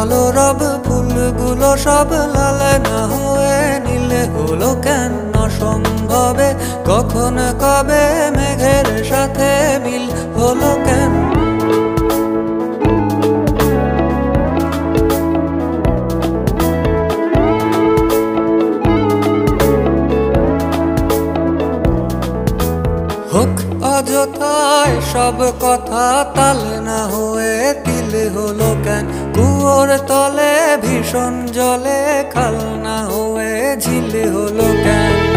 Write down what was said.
কলরব ফুলগুলো সব লাল না হয়ে নীলে হলো কেন অসম্ভবে? কখন কবে মেঘের সাথে মিল হলো কেন? হোক অযথায় সব কথা তাল না হয়ে তিল হলো কেন? কুয়োর তলে ভীষণ জলে খাল না হয়ে ঝিল হলো কেন?